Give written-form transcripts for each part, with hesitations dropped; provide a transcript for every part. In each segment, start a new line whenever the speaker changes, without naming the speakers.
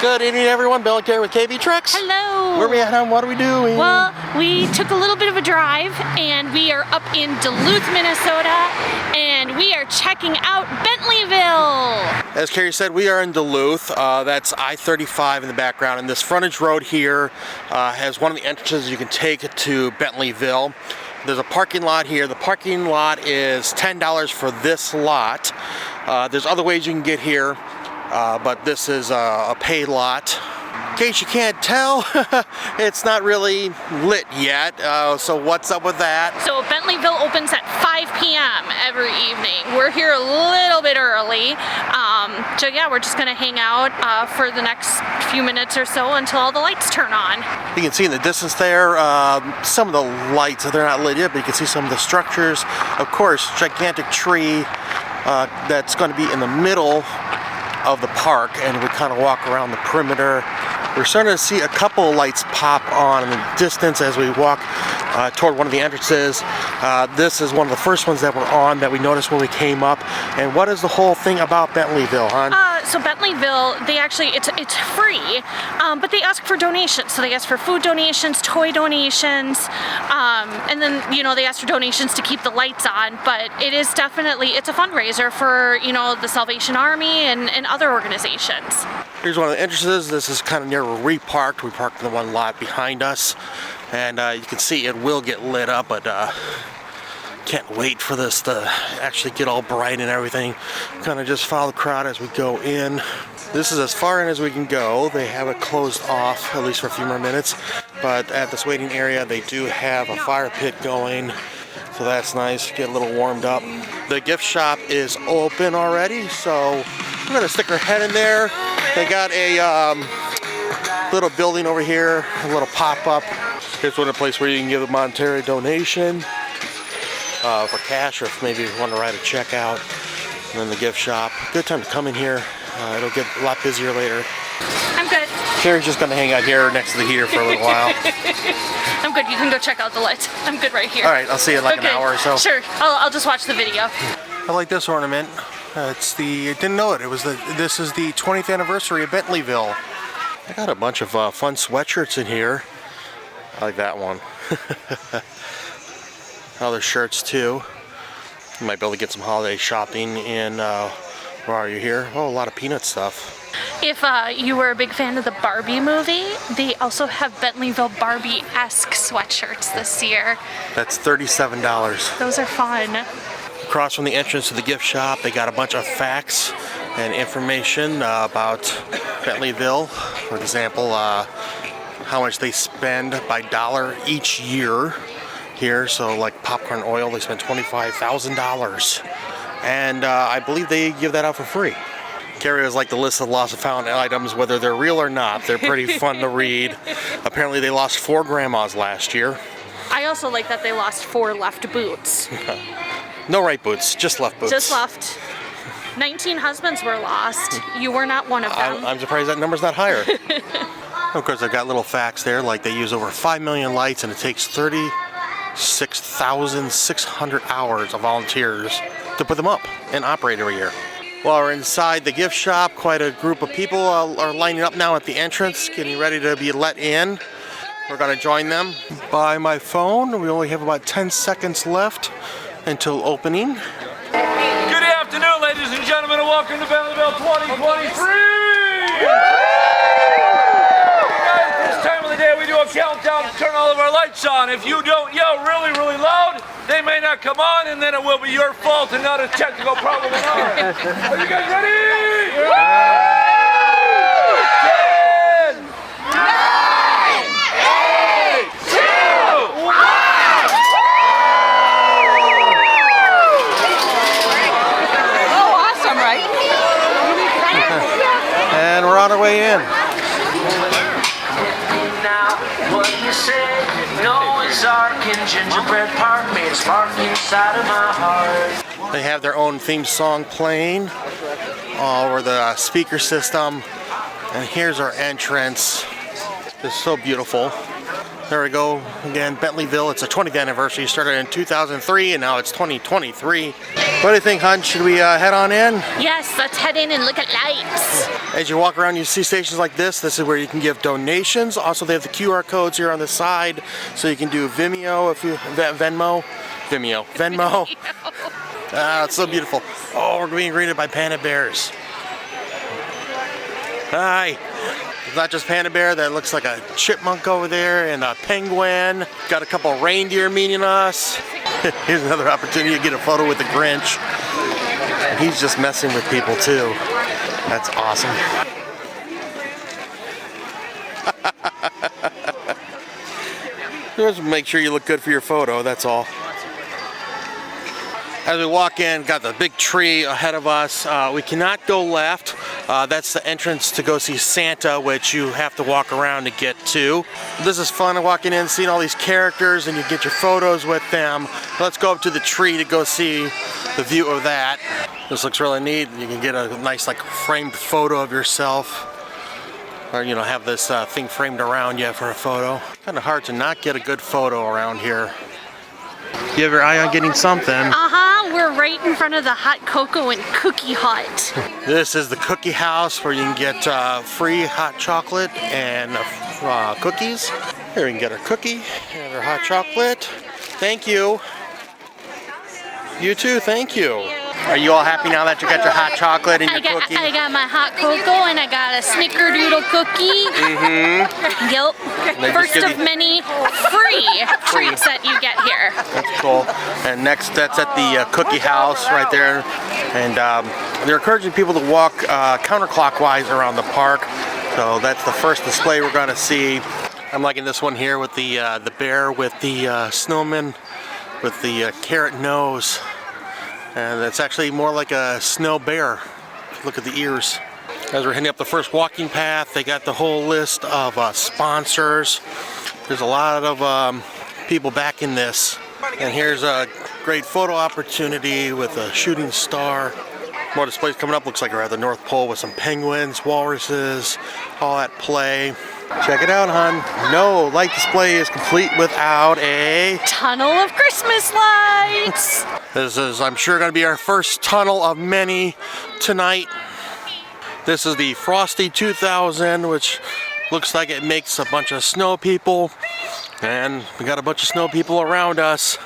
Good evening, everyone. Bill and Carrie with KB Trucks.
Hello.
Where are we at, hon? What are we doing?
Well, we took a little bit of a drive, and we are up in Duluth, Minnesota, and we are checking out Bentleyville.
As Carrie said, we are in Duluth. That's I-35 in the background, and this frontage road here has one of the entrances you can take to Bentleyville. There's a parking lot here. The parking lot is $10 for this lot. There's other ways you can get here, but this is a paid lot. In case you can't tell, it's not really lit yet, so what's up with that?
So Bentleyville opens at 5 p.m. every evening. We're here a little bit early, so yeah, we're just gonna hang out for the next few minutes or so until all the lights turn on.
You can see in the distance there, some of the lights, they're not lit yet, but you can see some of the structures. Of course, gigantic tree that's going to be in the middle of the park, and we kind of walk around the perimeter. We're starting to see a couple of lights pop on in the distance as we walk toward one of the entrances. This is one of the first ones that were on that we noticed when we came up. And what is the whole thing about Bentleyville, hon?
So Bentleyville, they actually, it's free, but they ask for donations. So they ask for food donations, toy donations, and then, you know, they ask for donations to keep the lights on. But it is definitely, it's a fundraiser for, you know, the Salvation Army and other organizations.
Here's one of the entrances. This is kind of near where we parked. We parked in the one lot behind us. And you can see it will get lit up, but can't wait for this to actually get all bright and everything. Kind of just follow the crowd as we go in. This is as far in as we can go. They have it closed off, at least for a few more minutes. But at this waiting area, they do have a fire pit going. So that's nice, get a little warmed up. The gift shop is open already, so we're gonna stick our head in there. They got a little building over here, a little pop-up. Here's one of the places where you can give a monetary donation for cash, or if maybe you want to write a check out. And then the gift shop. Good time to come in here. It'll get a lot busier later.
I'm good.
Carrie's just gonna hang out here next to the heater for a little while.
I'm good. You can go check out the lights. I'm good right here.
All right, I'll see you in like
Okay.
an hour or so.
Sure. I'll just watch the video.
I like this ornament. I didn't know it. This is the 20th anniversary of Bentleyville. I got a bunch of fun sweatshirts in here. I like that one. Other shirts too. You might be able to get some holiday shopping in, where are you here? Oh, a lot of peanut stuff.
If you were a big fan of the Barbie movie, they also have Bentleyville Barbie-esque sweatshirts this year.
That's $37.
Those are fun.
Across from the entrance to the gift shop, they got a bunch of facts and information about Bentleyville. For example, how much they spend by dollar each year here. So like popcorn oil, they spend $25,000. And I believe they give that out for free. Carrie has like the list of lost and found items, whether they're real or not. They're pretty fun to read. Apparently they lost 4 grandmas last year.
I also like that they lost 4 left boots.
No right boots, just left boots.
Just left. 19 husbands were lost. You were not one of them.
I'm surprised that number's not higher. Of course, they've got little facts there, like they use over 5 million lights, and it takes 36,600 hours of volunteers to put them up and operate every year. While we're inside the gift shop, quite a group of people are lining up now at the entrance, getting ready to be let in. We're going to join them. By my phone, we only have about 10 seconds left until opening.
Good afternoon, ladies and gentlemen, and welcome to Bentleyville 2023! Guys, this time of the day we do a countdown to turn all of our lights on. If you don't yell really, really loud, they may not come on, and then it will be your fault and not a technical problem at all. Are you guys ready? 10, 9, 8, 2, 1!
And we're on our way in.
Now, what you say, Noah's Ark and Gingerbread Park made a spark inside of my heart.
They have their own theme song playing all over the speaker system. And here's our entrance. It's so beautiful. There we go. Again, Bentleyville. It's a 20th anniversary. Started in 2003 and now it's 2023. What do you think, hun? Should we head on in?
Yes, let's head in and look at lights.
As you walk around, you see stations like this. This is where you can give donations. Also, they have the QR codes here on the side, so you can do Venmo. Ah, it's so beautiful. Oh, we're being greeted by panda bears. Hi. It's not just panda bear. That looks like a chipmunk over there and a penguin. Got a couple reindeer meeting us. Here's another opportunity to get a photo with the Grinch. And he's just messing with people too. That's awesome. Just make sure you look good for your photo, that's all. As we walk in, got the big tree ahead of us. We cannot go left. That's the entrance to go see Santa, which you have to walk around to get to. This is fun, walking in, seeing all these characters, and you get your photos with them. Let's go up to the tree to go see the view of that. This looks really neat. You can get a nice, like, framed photo of yourself. Or, you know, have this thing framed around you for a photo. Kind of hard to not get a good photo around here. You have your eye on getting something.
We're right in front of the hot cocoa and cookie hut.
This is the cookie house where you can get free hot chocolate and cookies. Here we can get our cookie and our hot chocolate. Thank you. You too, thank you. Are you all happy now that you got your hot chocolate and your cookie?
I got my hot cocoa and I got a snickerdoodle cookie.
Mm-hmm.
Yep. First of many free treats that you get here.
That's cool. And next, that's at the cookie house right there. And they're encouraging people to walk counterclockwise around the park. So that's the first display we're going to see. I'm liking this one here with the bear with the snowman with the carrot nose. And it's actually more like a snow bear. Look at the ears. As we're heading up the first walking path, they got the whole list of sponsors. There's a lot of people back in this. And here's a great photo opportunity with a shooting star. More displays coming up. Looks like we're at the North Pole with some penguins, walruses, all at play. Check it out, hon. No light display is complete without a
tunnel of Christmas lights.
This is, I'm sure, going to be our first tunnel of many tonight. This is the Frosty 2000, which looks like it makes a bunch of snow people. And we got a bunch of snow people around us.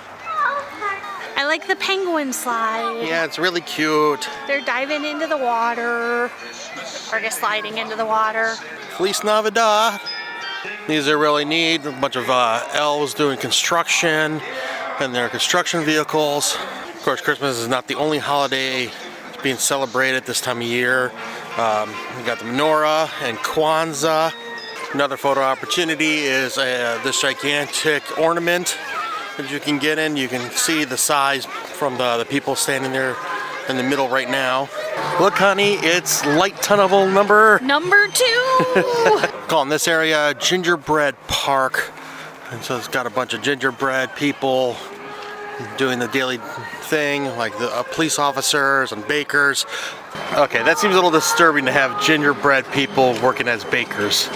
I like the penguin slide.
Yeah, it's really cute.
They're diving into the water, or just sliding into the water.
Feliz Navidad. These are really neat. A bunch of elves doing construction and their construction vehicles. Of course, Christmas is not the only holiday being celebrated this time of year. We got the menorah and Kwanzaa. Another photo opportunity is this gigantic ornament that you can get in. You can see the size from the people standing there in the middle right now. Look, honey, it's light tunnel number
2.
Calling this area Gingerbread Park. And so it's got a bunch of gingerbread people doing the daily thing, like the police officers and bakers. Okay, that seems a little disturbing to have gingerbread people working as bakers.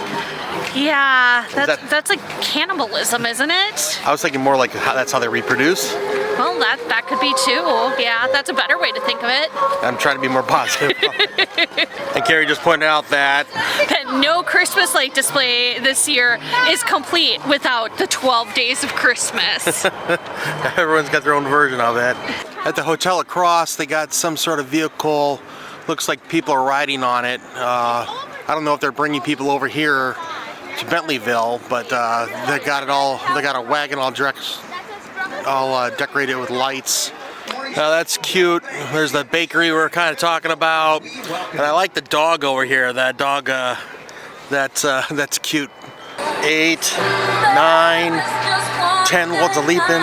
Yeah, that's like cannibalism, isn't it?
I was thinking more like that's how they reproduce.
Well, that could be too. Yeah, that's a better way to think of it.
I'm trying to be more positive. And Carrie just pointed out that
no Christmas light display this year is complete without the 12 days of Christmas.
Everyone's got their own version of it. At the hotel across, they got some sort of vehicle. Looks like people are riding on it. I don't know if they're bringing people over here to Bentleyville, but they got it all. They got a wagon all decorated with lights. That's cute. There's the bakery we were kind of talking about, and I like the dog over here. That dog, that's cute. 8, 9, 10 loads of leaping.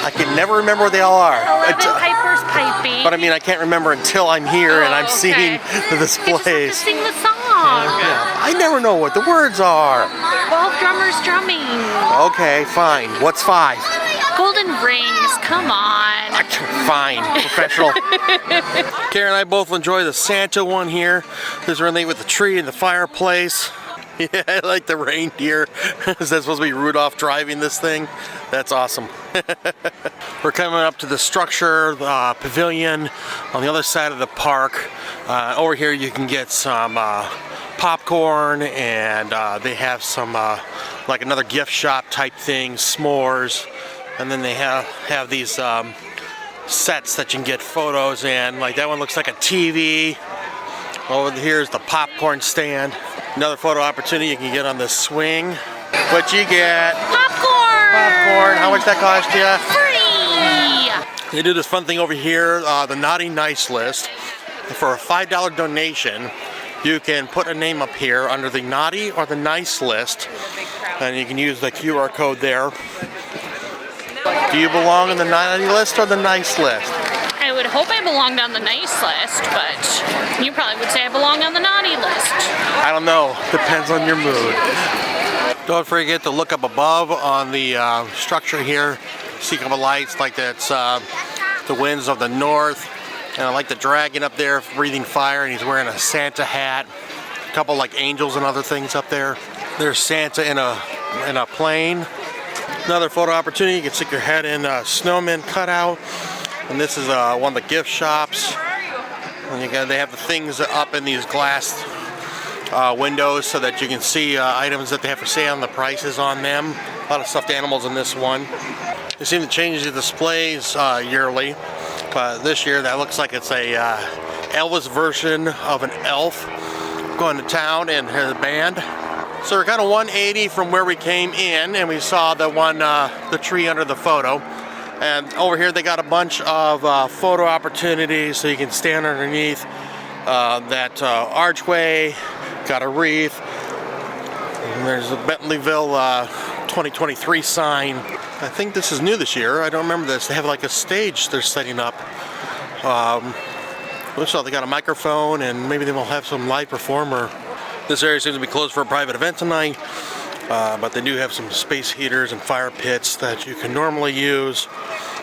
I can never remember where they all are.
11 pipers piping.
But I mean, I can't remember until I'm here and I'm seeing the displays.
You just have to sing the song.
I never know what the words are.
12 drummers drumming.
Okay, fine. What's 5?
Golden rings, come on.
Fine, professional. Karen and I both enjoy the Santa one here. There's really with the tree and the fireplace. Yeah, I like the reindeer. Is that supposed to be Rudolph driving this thing? That's awesome. We're coming up to the structure, the pavilion on the other side of the park. Over here you can get some popcorn, and they have some like another gift shop type thing, s'mores, and then they have these sets that you can get photos in. Like that one looks like a TV. Over here's the popcorn stand. Another photo opportunity you can get on the swing. What you get?
Popcorn!
Popcorn. How much that cost you?
Free!
They do this fun thing over here, the Naughty Nice list. For a $5 donation, you can put a name up here under the Naughty or the Nice list, and you can use the QR code there. Do you belong in the Naughty list or the Nice list?
I would hope I belonged on the nice list, but you probably would say I belong on the naughty list.
I don't know. Depends on your mood. Don't forget to look up above on the structure here. See a couple lights like that's the winds of the north. And I like the dragon up there breathing fire, and he's wearing a Santa hat. A couple like angels and other things up there. There's Santa in a plane. Another photo opportunity. You can stick your head in a snowman cutout. And this is one of the gift shops. And they have the things up in these glass windows so that you can see items that they have for sale and the prices on them. A lot of stuffed animals in this one. They seem to change the displays yearly. But this year that looks like it's a Elvis version of an elf going to town and his band. So we're kind of 180 from where we came in, and we saw the tree under the photo. And over here they got a bunch of photo opportunities, so you can stand underneath that archway. Got a wreath. And there's a Bentleyville 2023 sign. I think this is new this year. I don't remember this. They have like a stage they're setting up. So they got a microphone, and maybe they will have some live performer. This area seems to be closed for a private event tonight. But they do have some space heaters and fire pits that you can normally use.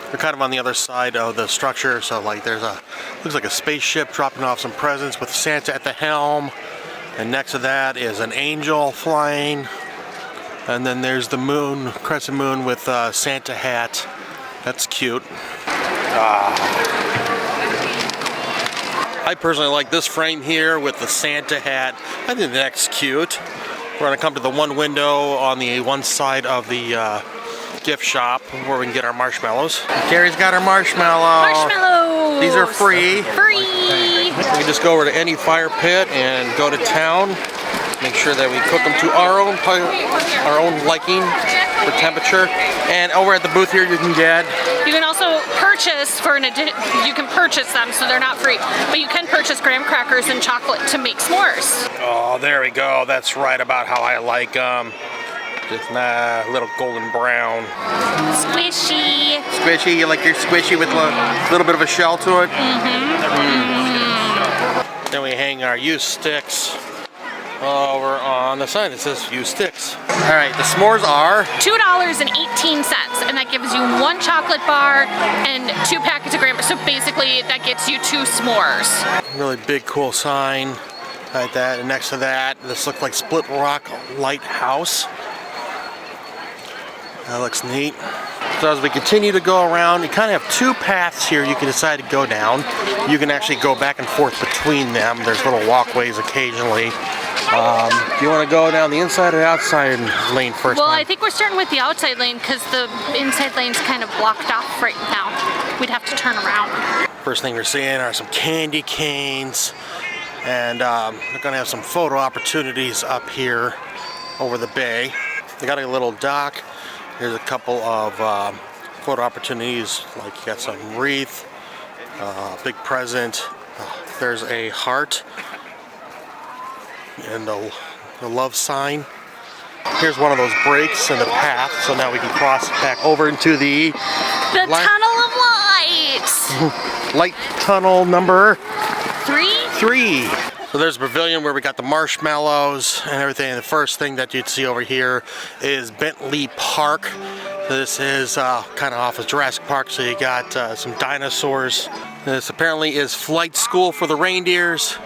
They're kind of on the other side of the structure, so like looks like a spaceship dropping off some presents with Santa at the helm. And next to that is an angel flying. And then there's the moon, crescent moon with Santa hat. That's cute. I personally like this frame here with the Santa hat. I think that's cute. We're going to come to the one window on the one side of the gift shop where we can get our marshmallows. Carrie's got her marshmallow.
Marshmallows!
These are free.
Free!
We can just go over to any fire pit and go to town. Make sure that we cook them to our own liking for temperature. And over at the booth here, you can get.
You can also purchase you can purchase them, so they're not free. But you can purchase graham crackers and chocolate to make s'mores.
Oh, there we go. That's right about how I like them. Just a little golden brown.
Squishy.
Squishy. You like your squishy with a little bit of a shell to it? Mm-hmm. Then we hang our used sticks over on the side. It says used sticks. All right, the s'mores are
$2.18, and that gives you 1 chocolate bar and 2 packets of graham. So basically, that gets you 2 s'mores.
Really big, cool sign like that. And next to that, this looks like Split Rock Lighthouse. That looks neat. So as we continue to go around, you kind of have 2 paths here you can decide to go down. You can actually go back and forth between them. There's little walkways occasionally. Do you want to go down the inside or outside lane first?
Well, I think we're starting with the outside lane because the inside lane's kind of blocked off right now. We'd have to turn around.
First thing we're seeing are some candy canes, and we're going to have some photo opportunities up here over the bay. They got a little dock. Here's a couple of photo opportunities, like you got some wreath, big present. There's a heart and a love sign. Here's one of those breaks in the path, so now we can cross back over into the
Tunnel of Lights.
Light tunnel number
3.
So there's a pavilion where we got the marshmallows and everything. And the first thing that you'd see over here is Bentley Park. This is kind of off of Jurassic Park, so you got some dinosaurs. This apparently is flight school for the reindeers.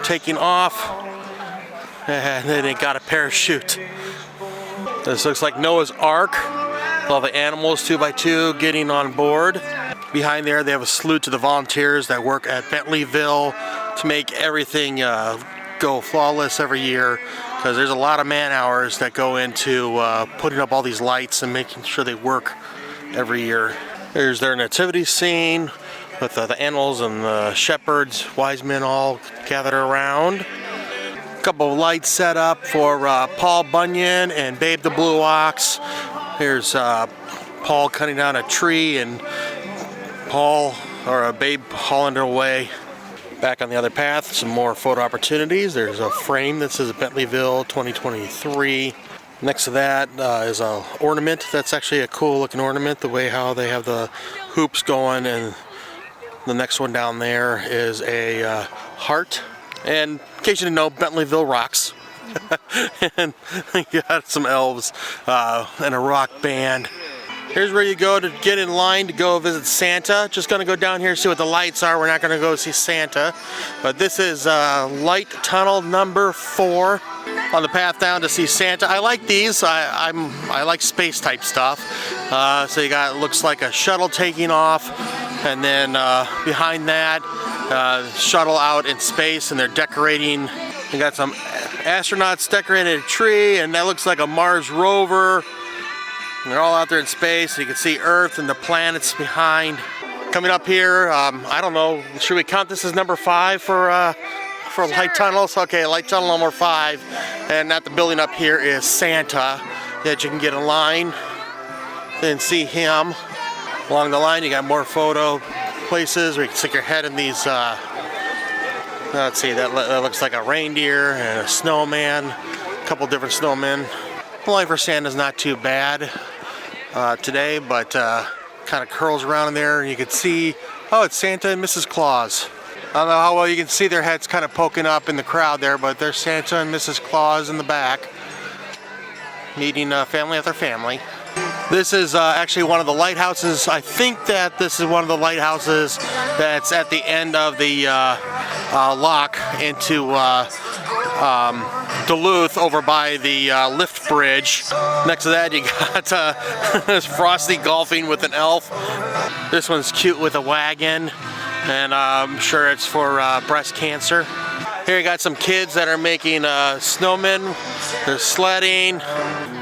Taking off. and then they got a parachute. This looks like Noah's Ark. All the animals 2x2 getting on board. Behind there, they have a salute to the volunteers that work at Bentleyville to make everything go flawless every year, because there's a lot of man hours that go into putting up all these lights and making sure they work every year. There's their nativity scene with the animals and the shepherds, wise men all gathered around. A couple of lights set up for Paul Bunyan and Babe the Blue Ox. Here's Paul cutting down a tree and Babe hauling it away. Back on the other path, some more photo opportunities. There's a frame that says Bentleyville 2023. Next to that is a ornament. That's actually a cool looking ornament, the way how they have the hoops going. And the next one down there is a heart. And in case you didn't know, Bentleyville rocks. And you got some elves and a rock band. Here's where you go to get in line to go visit Santa. Just gonna go down here and see what the lights are. We're not gonna go see Santa. But this is light tunnel number 4 on the path down to see Santa. I like these. I like space type stuff. So you got, looks like a shuttle taking off, and then behind that, shuttle out in space, and they're decorating. You got some astronauts decorating a tree, and that looks like a Mars rover. And they're all out there in space. You can see Earth and the planets behind. Coming up here, I don't know, should we count this as number 5 for light tunnels? Okay, light tunnel number 5. And at the building up here is Santa, that you can get in line and see him. Along the line, you got more photo places where you can stick your head in these, let's see, that looks like a reindeer and a snowman, a couple different snowmen. The line for Santa's not too bad today, but kind of curls around in there, and you can see, oh, it's Santa and Mrs. Claus. I don't know how well you can see their heads kind of poking up in the crowd there, but there's Santa and Mrs. Claus in the back, meeting family after family. This is actually one of the lighthouses. I think that this is one of the lighthouses that's at the end of the lock into Duluth over by the lift bridge. Next to that, you got Frosty golfing with an elf. This one's cute with a wagon, and I'm sure it's for breast cancer. Here you got some kids that are making snowmen. They're sledding.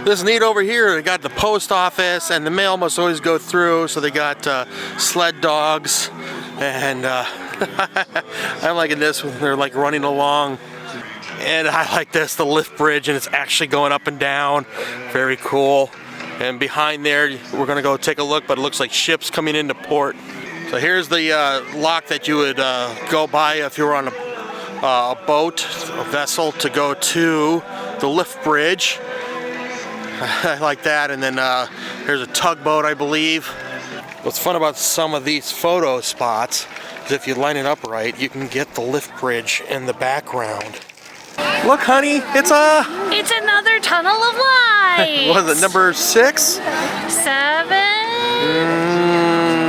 This is neat over here. They got the post office, and the mail must always go through, so they got sled dogs. And I'm liking this when they're like running along. And I like this, the lift bridge, and it's actually going up and down. Very cool. And behind there, we're gonna go take a look, but it looks like ships coming into port. So here's the lock that you would go by if you were on a boat, a vessel, to go to the lift bridge. I like that. And then here's a tugboat, I believe. What's fun about some of these photo spots is if you line it up right, you can get the lift bridge in the background. Look, honey, it's
another tunnel of lights.
What is it, number 6?
7?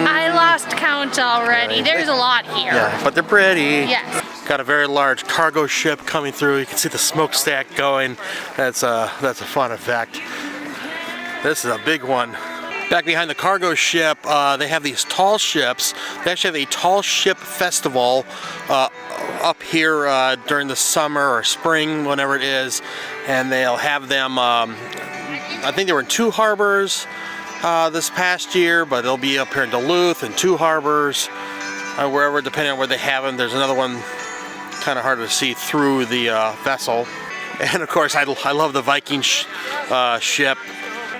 I lost count already. There's a lot here.
Yeah, but they're pretty.
Yes.
Got a very large cargo ship coming through. You can see the smokestack going. That's a fun effect. This is a big one. Back behind the cargo ship, they have these tall ships. They actually have a tall ship festival up here during the summer or spring, whenever it is, and they'll have them. I think they were in 2 harbors this past year, but they'll be up here in Duluth and 2 harbors, wherever, depending on where they have them. There's another one kind of harder to see through the vessel, and of course I love the Viking ship.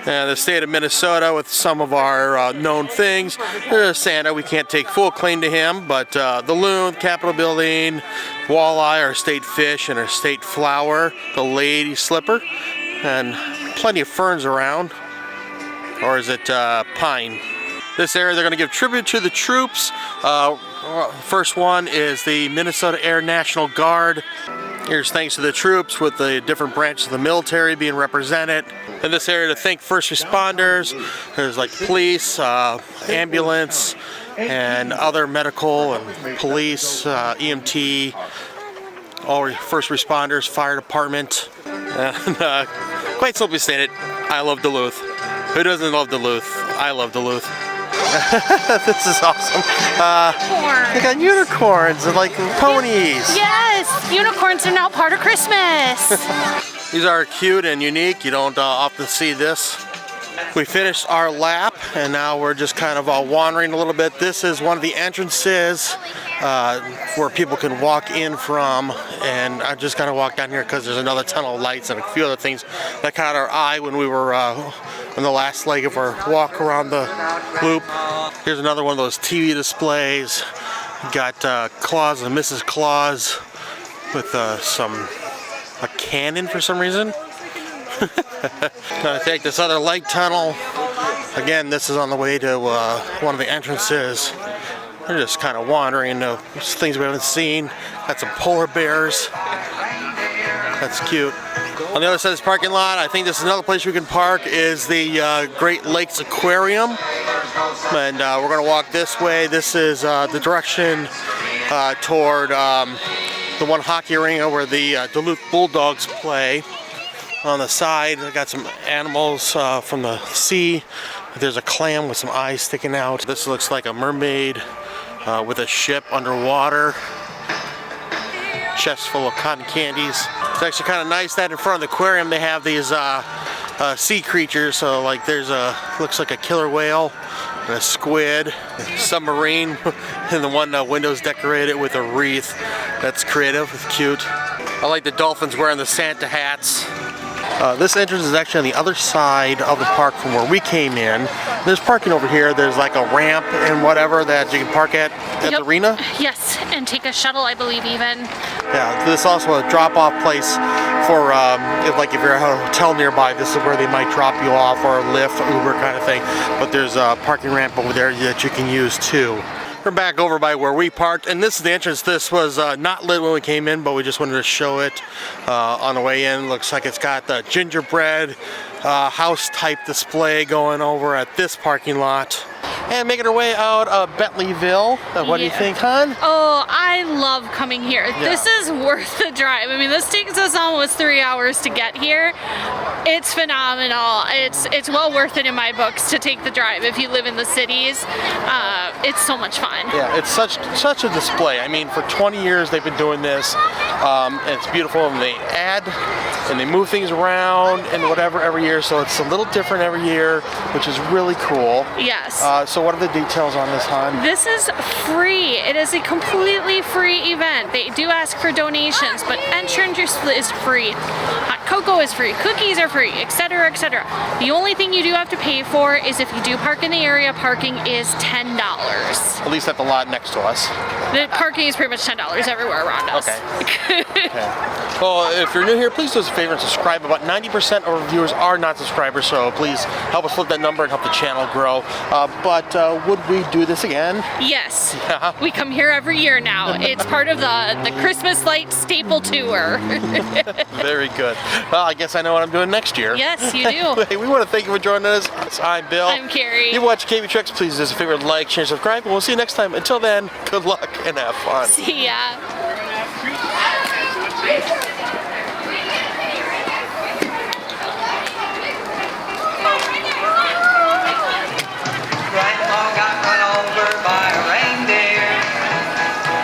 The state of Minnesota with some of our known things. There's Santa, we can't take full claim to him, but the loon, Capitol building, walleye, our state fish, and our state flower, the lady slipper, and plenty of ferns around. Or is it pine? This area, they're going to give tribute to the troops. First one is the Minnesota Air National Guard. Here's thanks to the troops with the different branches of the military being represented. In this area to thank first responders, there's like police, ambulance, and other medical and police, EMT, all first responders, fire department. And quite simply stated, I love Duluth. Who doesn't love Duluth? I love Duluth. This is awesome. They got unicorns and like ponies.
Yes, unicorns are now part of Christmas.
These are cute and unique. You don't often see this. We finished our lap and now we're just kind of wandering a little bit. This is one of the entrances where people can walk in from, and I just kind of walked down here because there's another tunnel of lights and a few other things that caught our eye when we were on the last leg of our walk around the loop. Here's another one of those TV displays. Got Claus and Mrs. Claus with a cannon for some reason. Gonna take this other light tunnel. Again, this is on the way to one of the entrances. We're just kind of wandering things we haven't seen. Got some polar bears. That's cute. On the other side of this parking lot, I think this is another place we can park, is the Great Lakes Aquarium. And we're gonna walk this way. This is the direction toward the one hockey arena where the Duluth Bulldogs play. On the side, I got some animals from the sea. There's a clam with some eyes sticking out. This looks like a mermaid with a ship underwater. Chest full of cotton candies. It's actually kind of nice that in front of the aquarium they have these sea creatures. So like there's looks like a killer whale, and a squid, a submarine, and the one window's decorated with a wreath. That's creative, it's cute. I like the dolphins wearing the Santa hats. This entrance is actually on the other side of the park from where we came in. There's parking over here. There's like a ramp and whatever that you can park at the arena.
Yes, and take a shuttle, I believe, even.
Yeah, this is also a drop-off place for if you're at a hotel nearby. This is where they might drop you off, or Lyft, Uber kind of thing. But there's a parking ramp over there that you can use too. We're back over by where we parked, and this is the entrance. This was not lit when we came in, but we just wanted to show it on the way in. Looks like it's got the gingerbread house type display going over at this parking lot. And making our way out of Bentleyville. What do you think, hon?
Oh, I love coming here. Yeah. This is worth the drive. I mean, this takes us almost 3 hours to get here. It's phenomenal. It's well worth it in my books to take the drive if you live in the cities. It's so much fun.
Yeah, it's such a display. I mean, for 20 years they've been doing this. And it's beautiful, and they add and they move things around and whatever every year. So it's a little different every year, which is really cool.
Yes.
So what are the details on this, hon?
This is free. It is a completely free event. They do ask for donations, but entrance is free. Hot cocoa is free. Cookies are free, etc., etc. The only thing you do have to pay for is if you do park in the area, parking is $10.
At least at the lot next to us.
The parking is pretty much $10 everywhere around us.
Okay. Okay. Well, if you're new here, please do us a favor and subscribe. About 90% of our viewers are not subscribers, so please help us flip that number and help the channel grow. But would we do this again?
Yes.
Yeah.
We come here every year now. It's part of the Christmas Lights staple tour.
Very good. Well, I guess I know what I'm doing next year.
Yes, you do.
Hey, we want to thank you for joining us. I'm Bill.
I'm Carrie.
You watch KB Tricks. Please do us a favor, like, share, subscribe, and we'll see you next time. Until then, good luck and have fun.
See ya.